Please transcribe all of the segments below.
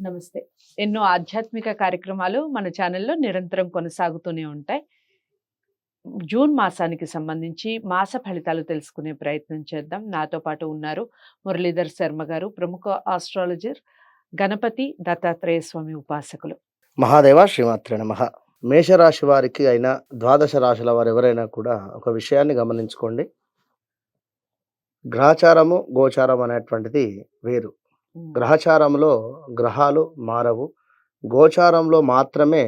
నమస్తే. ఎన్నో ఆధ్యాత్మిక కార్యక్రమాలు మన ఛానల్‌లో నిరంతరం కొనసాగుతూనే ఉంటాయి. జూన్ మాసానికి సంబంధించి మాస ఫలితాలు తెలుసుకునే ప్రయత్నం చేద్దాం. నాతో పాటు ఉన్నారు మురళీధర్ శర్మ గారు, ప్రముఖ ఆస్ట్రాలజర్, గణపతి దత్తాత్రేయ స్వామి ఉపాసకులు. మహాదేవ శ్రీమాత్రే నమః. మేషరాశి వారికి అయినా ద్వాదశ రాశుల వారు ఎవరైనా కూడా ఒక విషయాన్ని గమనించుకోండి. గ్రహచారము గోచారం అనేటువంటిది వేరు. గ్రహచారంలో గ్రహాలు మారవు. గోచారంలో మాత్రమే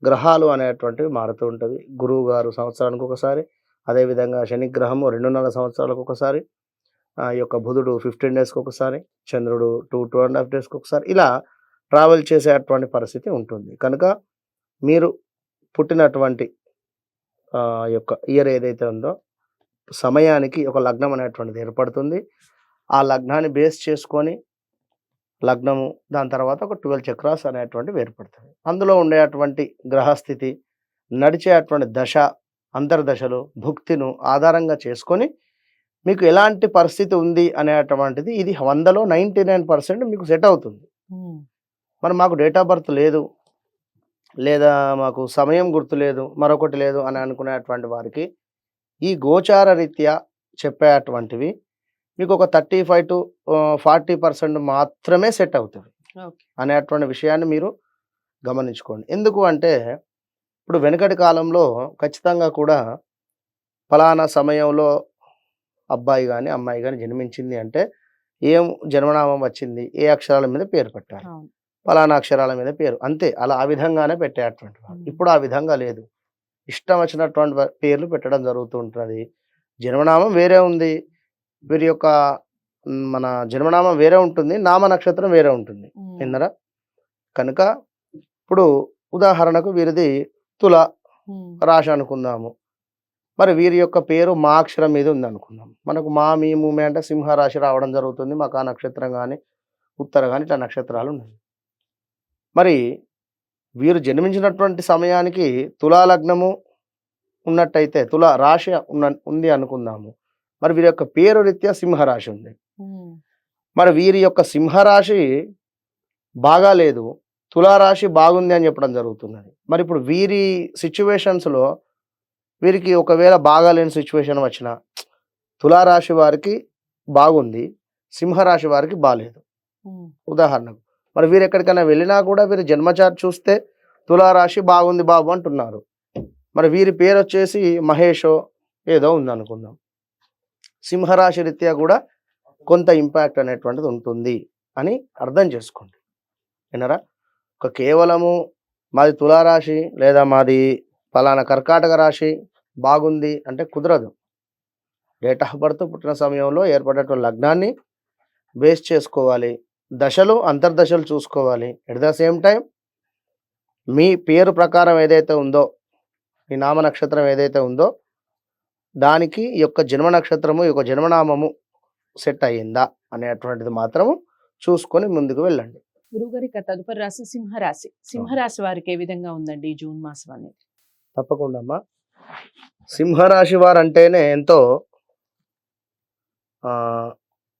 గ్రహాలు అనేటువంటివి మారుతూ ఉంటవి. గురువు గారు సంవత్సరానికి ఒకసారి, అదేవిధంగా శనిగ్రహము 2.5 సంవత్సరాలకు ఒకసారి, ఈ యొక్క బుధుడు 15 డేస్కి ఒకసారి, చంద్రుడు 2.5 డేస్కి ఒకసారి, ఇలా ట్రావెల్ చేసేటువంటి పరిస్థితి ఉంటుంది. కనుక మీరు పుట్టినటువంటి యొక్క ఇయర్ ఏదైతే ఉందో సమయానికి ఒక లగ్నం అనేటువంటిది ఏర్పడుతుంది. ఆ లగ్నాన్ని బేస్ చేసుకొని లగ్నము, దాని తర్వాత ఒక 12 చక్రాస్ అనేటువంటివి ఏర్పడుతుంది. అందులో ఉండేటువంటి గ్రహస్థితి, నడిచేటువంటి దశ, అంతర్దశలు, భుక్తిను ఆధారంగా చేసుకొని మీకు ఎలాంటి పరిస్థితి ఉంది అనేటువంటిది ఇది 100లో 99% మీకు సెట్ అవుతుంది. మరి మాకు డేట్ ఆఫ్ బర్త్ లేదు, లేదా మాకు సమయం గుర్తులేదు, మరొకటి లేదు అని అనుకునేటువంటి వారికి ఈ గోచార రీత్యా చెప్పేటువంటివి మీకు ఒక 35 to 40% మాత్రమే సెట్ అవుతుంది అనేటువంటి విషయాన్ని మీరు గమనించుకోండి. ఎందుకు అంటే ఇప్పుడు వెనుకటి కాలంలో ఖచ్చితంగా కూడా ఫలానా సమయంలో అబ్బాయి కానీ అమ్మాయి కానీ జన్మించింది అంటే ఏం జన్మనామం వచ్చింది, ఏ అక్షరాల మీద పేరు పెట్టాలి, ఫలానా అక్షరాల మీద పేరు, అంతే. అలా ఆ విధంగానే పెట్టేటువంటి వారు. ఇప్పుడు ఆ విధంగా లేదు. ఇష్టం వచ్చినటువంటి పేర్లు పెట్టడం జరుగుతూ ఉంటుంది. జన్మనామం వేరే ఉంది, వీరి యొక్క మన జన్మనామం వేరే ఉంటుంది, నామ నక్షత్రం వేరే ఉంటుంది. విన్నరా? కనుక ఇప్పుడు ఉదాహరణకు వీరిది తుల రాశి అనుకుందాము. మరి వీరి యొక్క పేరు మా అక్షరం మీద ఉంది అనుకుందాం. మనకు మా మీ మూమే అంటే సింహరాశి రావడం జరుగుతుంది. మాకు ఆ నక్షత్రం కానీ ఉత్తర కానీ ఇట్లా నక్షత్రాలు ఉన్నాయి. మరి వీరు జన్మించినటువంటి సమయానికి తులా లగ్నము ఉన్నట్టయితే తులా రాశి ఉంది అనుకుందాము. మరి వీరి యొక్క పేరు రీత్యా సింహరాశి ఉంది. మరి వీరి యొక్క సింహరాశి బాగా లేదు, తులారాశి బాగుంది అని చెప్పడం జరుగుతున్నది. మరి ఇప్పుడు వీరి సిచ్యువేషన్స్లో వీరికి ఒకవేళ బాగాలేని సిచ్యువేషన్ వచ్చిన తులారాశి వారికి బాగుంది, సింహరాశి వారికి బాగాలేదు. ఉదాహరణకు మరి వీరు ఎక్కడికైనా వెళ్ళినా కూడా వీరి జన్మచార్ట్ చూస్తే తులారాశి బాగుంది బాబు అంటున్నారు. మరి వీరి పేరు వచ్చేసి మహేషో ఏదో ఉంది అనుకుందాం. సింహరాశి రీత్యా కూడా కొంత ఇంపాక్ట్ అనేటువంటిది ఉంటుంది అని అర్థం చేసుకోండి. వినరా? ఒక కేవలము మాది తులారాశి లేదా మాది ఫలానా కర్కాటక రాశి బాగుంది అంటే కుదరదు. డేట్ ఆఫ్ బర్త్, పుట్టిన సమయంలో ఏర్పడేటువంటి లగ్నాన్ని బేస్ చేసుకోవాలి. దశలు, అంతర్దశలు చూసుకోవాలి. ఎట్ ద సేమ్ టైం మీ పేరు ప్రకారం ఏదైతే ఉందో, మీ నామ నక్షత్రం ఏదైతే ఉందో దానికి ఈ యొక్క జన్మ నక్షత్రము, ఈ యొక్క జన్మనామము సెట్ అయ్యిందా అనేటువంటిది మాత్రము చూసుకొని ముందుకు వెళ్ళండి. గురుగారి తదుపరి రాశి సింహరాశి. సింహరాశి వారికి ఏ విధంగా ఉందండి ఈ జూన్ మాసం అనేది? తప్పకుండా అమ్మా. సింహరాశి వారు అంటేనే ఎంతో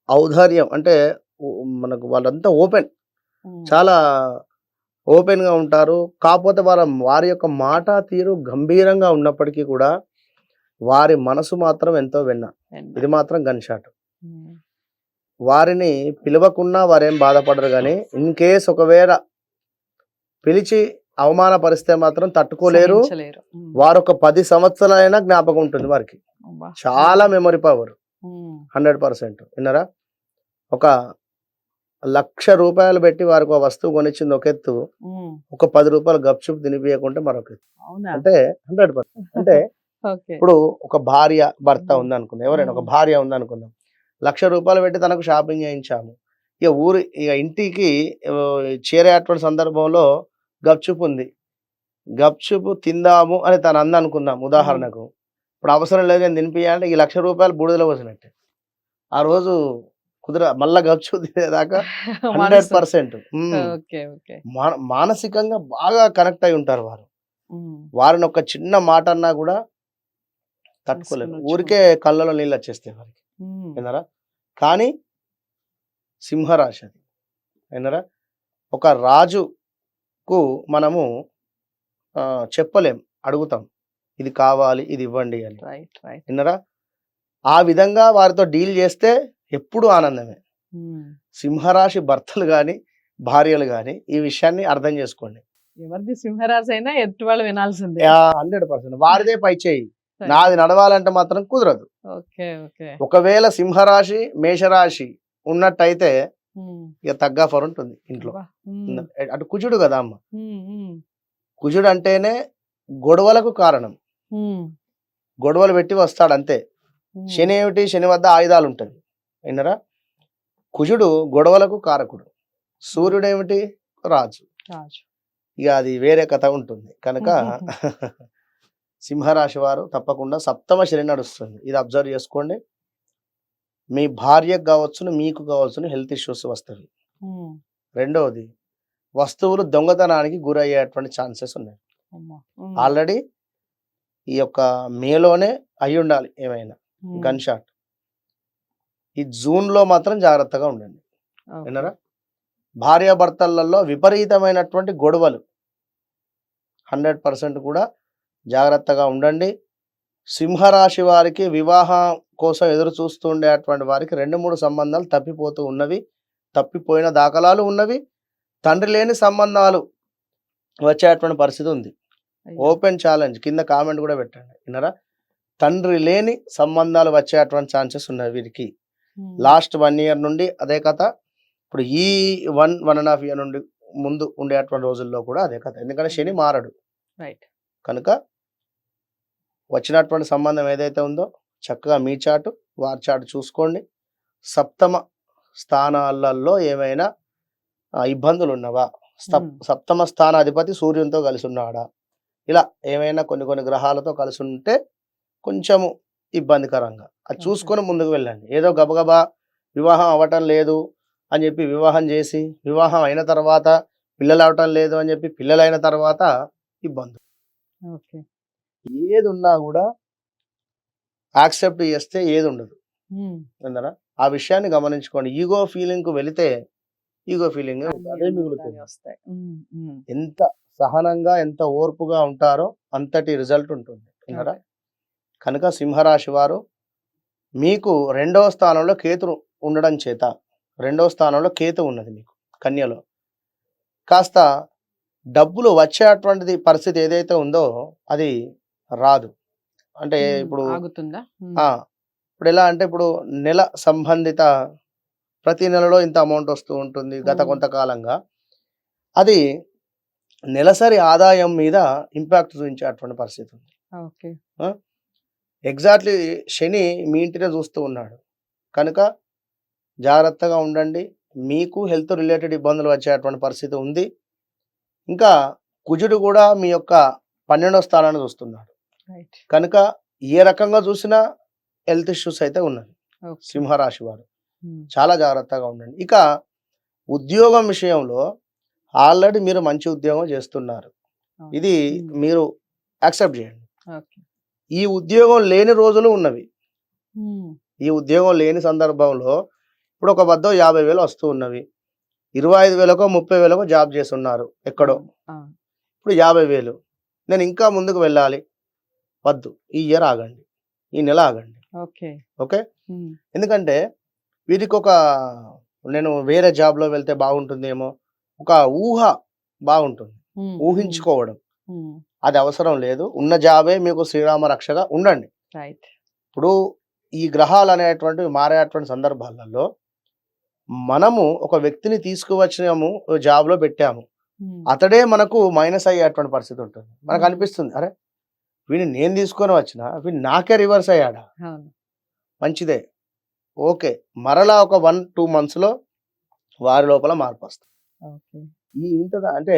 ఔదార్యం, అంటే మనకు వాళ్ళంతా ఓపెన్, చాలా ఓపెన్గా ఉంటారు. కాకపోతే వారి యొక్క మాట తీరు గంభీరంగా ఉన్నప్పటికీ కూడా వారి మనసు మాత్రం ఎంతో వెన్న. ఇది మాత్రం గన్ షాట్. వారిని పిలవకున్నా వారేం బాధపడరు, కానీ ఇన్ కేస్ ఒకవేళ పిలిచి అవమానపరిస్తే మాత్రం తట్టుకోలేరు. వారు ఒక 10 సంవత్సరాలైనా జ్ఞాపకం ఉంటుంది వారికి. చాలా మెమరీ పవర్ 100%. విన్నారా? ఒక 1,00,000 రూపాయలు పెట్టి వారికి ఒక వస్తువు కొనిచ్చింది ఒక ఎత్తు, ఒక 10 రూపాయలు గప్చుప్ తినిపియకుంటే మరొక ఎత్తు. అంటే 100%. అంటే ఇప్పుడు ఒక భార్య భర్త ఉంది అనుకుందాం, ఎవరైనా ఒక భార్య ఉంది అనుకుందాం, 1,00,000 రూపాయలు పెట్టి తనకు షాపింగ్ చేయించాము. ఇక ఇంటికి చేరేటువంటి సందర్భంలో గప్చుప్ ఉంది, గప్చుప్ తిందాము అని తను అంది అనుకుందాం ఉదాహరణకు. ఇప్పుడు అవసరం లేదు నేను తినిపియాలంటే ఈ 1,00,000 రూపాయలు బూడిదలో పోసినట్టే. ఆ రోజు మళ్ళా గప్చుప్ తినేదాకా 100%. మానసికంగా బాగా కనెక్ట్ అయి ఉంటారు వారు. వారిని ఒక చిన్న మాట అన్నా కూడా తట్టుకోలేరు, ఊరికే కళ్ళలో నీళ్ళు వచ్చేస్తాయి వారికి. విన్నారా? కానీ సింహరాశి అది. విన్నారా? ఒక రాజుకు మనము చెప్పలేం, అడుగుతాం ఇది కావాలి ఇది ఇవ్వండి అని. Right right. విన్నరా? ఆ విధంగా వారితో డీల్ చేస్తే ఎప్పుడు ఆనందమే. సింహరాశి భర్తలు కానీ భార్యలు కానీ ఈ విషయాన్ని అర్థం చేసుకోండి. ఎవరిది సింహరాశి అయినా ఎదుటి వాళ్ళు వినాల్సిందే. 100% వారిదే పై చేయి, నాది నడవాలంటే మాత్రం కుదరదు. Okay okay. ఒకవేళ సింహరాశి మేషరాశి ఉన్నట్టయితే ఇక తగ్గాఫర్ ఉంటుంది ఇంట్లో. అటు కుజుడు కదా అమ్మ, కుజుడు అంటేనే గొడవలకు కారణం. గొడవలు పెట్టి వస్తాడు అంతే. శని ఏమిటి? శని వద్ద ఆయుధాలు ఉంటాయి. విన్నరా? కుజుడు గొడవలకు కారకుడు, సూర్యుడు ఏమిటి? రాజు. ఇక అది వేరే కథ ఉంటుంది. కనుక సింహరాశి వారు తప్పకుండా సప్తమ శని నడుస్తుంది, ఇది అబ్జర్వ్ చేసుకోండి. మీ భార్యకు కావచ్చును మీకు కావచ్చును హెల్త్ ఇష్యూస్ వస్తాయి. రెండవది, వస్తువులు దొంగతనానికి గురయ్యేటువంటి ఛాన్సెస్ ఉన్నాయి. ఆల్రెడీ ఈ యొక్క మేలోనే అయి ఉండాలి ఏమైనా గన్ షాట్. ఈ జూన్లో మాత్రం జాగ్రత్తగా ఉండండి. విన్నారా? భార్యాభర్తలలో విపరీతమైనటువంటి గొడవలు 100% కూడా జాగ్రత్తగా ఉండండి. సింహరాశి వారికి వివాహం కోసం ఎదురు చూస్తూ ఉండేటువంటి వారికి 2-3 సంబంధాలు తప్పిపోతూ ఉన్నవి, తప్పిపోయిన దాఖలాలు ఉన్నవి. తండ్రి లేని సంబంధాలు వచ్చేటువంటి పరిస్థితి ఉంది. ఓపెన్ ఛాలెంజ్, కింద కామెంట్ కూడా పెట్టండి. విన్నారా? తండ్రి లేని సంబంధాలు వచ్చేటువంటి ఛాన్సెస్ ఉన్నాయి వీరికి. లాస్ట్ 1 ఇయర్ నుండి అదే కథ, ఇప్పుడు ఈ 1.5 ఇయర్ నుండి ముందు ఉండేటువంటి రోజుల్లో కూడా అదే కథ. ఎందుకంటే శని మారడు. కనుక వచ్చినటువంటి సంబంధం ఏదైతే ఉందో చక్కగా మీ చాటు వారి చాటు చూసుకోండి. సప్తమ స్థానాలలో ఏమైనా ఇబ్బందులు ఉన్నవా, సప్తమ స్థానాధిపతి సూర్యునితో కలిసి ఉన్నాడా, ఇలా ఏమైనా కొన్ని గ్రహాలతో కలిసి ఉంటే కొంచెము ఇబ్బందికరంగా అది చూసుకొని ముందుకు వెళ్ళండి. ఏదో గబగబా వివాహం అవ్వటం లేదు అని చెప్పి వివాహం చేసి, వివాహం అయిన తర్వాత పిల్లలు అవటం లేదు అని చెప్పి పిల్లలైన తర్వాత ఇబ్బంది. ఏది ఉన్నా కూడా యాక్సెప్ట్ చేస్తే ఏది ఉండదు. అందరా ఆ విషయాన్ని గమనించుకోండి. ఈగో ఫీలింగ్ కు వెళితే ఈగో ఫీలింగ్ అదే మిగులుతుంది. ఎంత సహనంగా ఎంత ఓర్పుగా ఉంటారో అంతటి రిజల్ట్ ఉంటుంది. విన్నారా? కనుక సింహరాశి వారు మీకు 2వ స్థానంలో కేతు ఉండడం చేత, 2వ స్థానంలో కేతు ఉన్నది మీకు కన్యలో, కాస్త డబ్బులు వచ్చేటువంటిది పరిస్థితి ఏదైతే ఉందో అది రాదు. అంటే ఇప్పుడు ఇప్పుడు ఎలా అంటే ఇప్పుడు నెల సంబంధిత ప్రతి నెలలో ఇంత అమౌంట్ వస్తూ ఉంటుంది గత కొంతకాలంగా, అది నెలసరి ఆదాయం మీద ఇంపాక్ట్ చూపించేటువంటి పరిస్థితి ఉంది. ఎగ్జాక్ట్లీ శని మీ ఇంటినే చూస్తూ ఉన్నాడు. కనుక జాగ్రత్తగా ఉండండి. మీకు హెల్త్ రిలేటెడ్ ఇబ్బందులు వచ్చేటువంటి పరిస్థితి ఉంది. ఇంకా కుజుడు కూడా మీ యొక్క 12వ స్థానాన్ని చూస్తున్నాడు. కనుక ఏ రకంగా చూసినా హెల్త్ ఇష్యూస్ అయితే ఉన్నది. సింహరాశి వారు చాలా జాగ్రత్తగా ఉండండి. ఇక ఉద్యోగం విషయంలో ఆల్రెడీ మీరు మంచి ఉద్యోగం చేస్తున్నారు, ఇది మీరు యాక్సెప్ట్ చేయండి. ఈ ఉద్యోగం లేని రోజులు ఉన్నవి. ఈ ఉద్యోగం లేని సందర్భంలో ఇప్పుడు ఒక వద్ద 50,000 వస్తూ ఉన్నవి, 25,000కో 30,000కో జాబ్ చేస్తున్నారు ఎక్కడో. ఇప్పుడు 50,000 నేను ఇంకా ముందుకు వెళ్ళాలి, వద్దు, ఈ ఇయర్ ఆగండి, ఈ నెల ఆగండి. ఓకే. ఎందుకంటే వీరికి ఒక నేను వేరే జాబ్లో వెళ్తే బాగుంటుందేమో ఒక ఊహ బాగుంటుంది, ఊహించుకోవడం అది అవసరం లేదు. ఉన్న జాబే మీకు శ్రీరామ రక్షగా ఉండండి. ఇప్పుడు ఈ గ్రహాలు అనేటువంటివి మారేటువంటి సందర్భాలలో మనము ఒక వ్యక్తిని తీసుకువచ్చినాము, జాబ్లో పెట్టాము, అతడే మనకు మైనస్ అయ్యేటువంటి పరిస్థితి ఉంటుంది. మనకు అనిపిస్తుంది, అరే వీడిని నేను తీసుకొని వచ్చిన వీడు నాకే రివర్స్ అయ్యాడా, మంచిదే, ఓకే, మరలా ఒక 1-2 మంత్స్లో వారి లోపల మార్పు వస్తుంది. ఈ ఇంత అంటే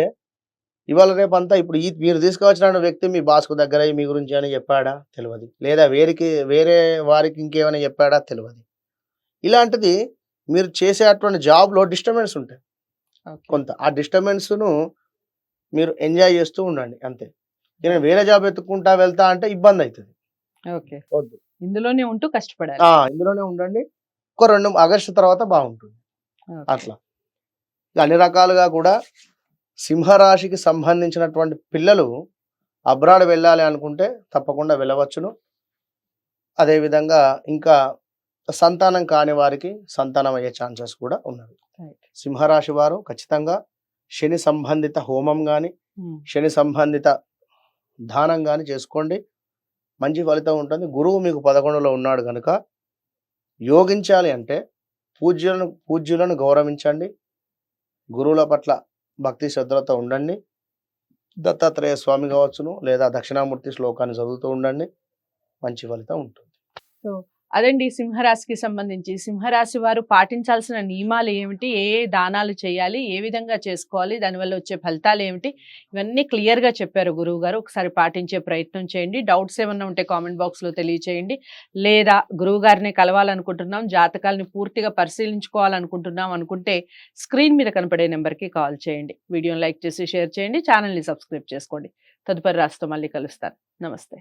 ఇవాళ రేపు అంతా ఇప్పుడు మీరు తీసుకువచ్చిన వ్యక్తి మీ బాస్కు దగ్గర మీ గురించి అని చెప్పాడా తెలియదు, లేదా వేరే వారికి ఇంకేమైనా చెప్పాడా తెలియదు. ఇలాంటిది మీరు చేసేటువంటి జాబ్లో డిస్టర్బెన్స్ ఉంటాయి కొంత, ఆ డిస్టర్బెన్స్ను మీరు ఎంజాయ్ చేస్తూ ఉండండి అంతే. నేను వేరే జాబ్ ఎత్తుకుంటా వెళ్తా అంటే ఇబ్బంది అవుతుంది. వద్దు, ఇందులోనే ఉంటూ కష్టపడాలి. ఇందులోనే ఉండండి. ఒక 2 ఆగస్టు తర్వాత బాగుంటుంది. అట్లా అన్ని రకాలుగా కూడా సింహరాశికి సంబంధించినటువంటి పిల్లలు అబ్రాడ్ వెళ్ళాలి అనుకుంటే తప్పకుండా వెళ్ళవచ్చును. అదేవిధంగా ఇంకా సంతానం కాని వారికి సంతానం అయ్యే ఛాన్సెస్ కూడా ఉన్నవి. రైట్. సింహరాశి వారు ఖచ్చితంగా శని సంబంధిత హోమం కానీ శని సంబంధిత దానం కానీ చేసుకోండి. మంచి ఫలితం ఉంటుంది. గురువు మీకు 11లో ఉన్నాడు కనుక యోగించాలి అంటే పూజ్యులను గౌరవించండి. గురువుల పట్ల భక్తి శ్రద్ధలతో ఉండండి. దత్తాత్రేయ స్వామి కావచ్చును లేదా దక్షిణామూర్తి శ్లోకాన్ని చదువుతూ ఉండండి. మంచి ఫలితం ఉంటుంది. సో అదండి సింహరాశికి సంబంధించి. సింహరాశి వారు పాటించాల్సిన నియమాలు ఏమిటి, ఏ ఏ దానాలు చేయాలి, ఏ విధంగా చేసుకోవాలి, దానివల్ల వచ్చే ఫలితాలు ఏమిటి, ఇవన్నీ క్లియర్గా చెప్పారు గురువు గారు. ఒకసారి పాటించే ప్రయత్నం చేయండి. డౌట్స్ ఏమన్నా ఉంటే కామెంట్ బాక్స్లో తెలియచేయండి. లేదా గురువు గారిని కలవాలనుకుంటున్నాం, జాతకాలని పూర్తిగా పరిశీలించుకోవాలనుకుంటున్నాం అనుకుంటే స్క్రీన్ మీద కనపడే నెంబర్కి కాల్ చేయండి. వీడియోని లైక్ చేసి షేర్ చేయండి. ఛానల్ని సబ్స్క్రైబ్ చేసుకోండి. తదుపరి రాశితో మళ్ళీ కలుస్తాను. నమస్తే.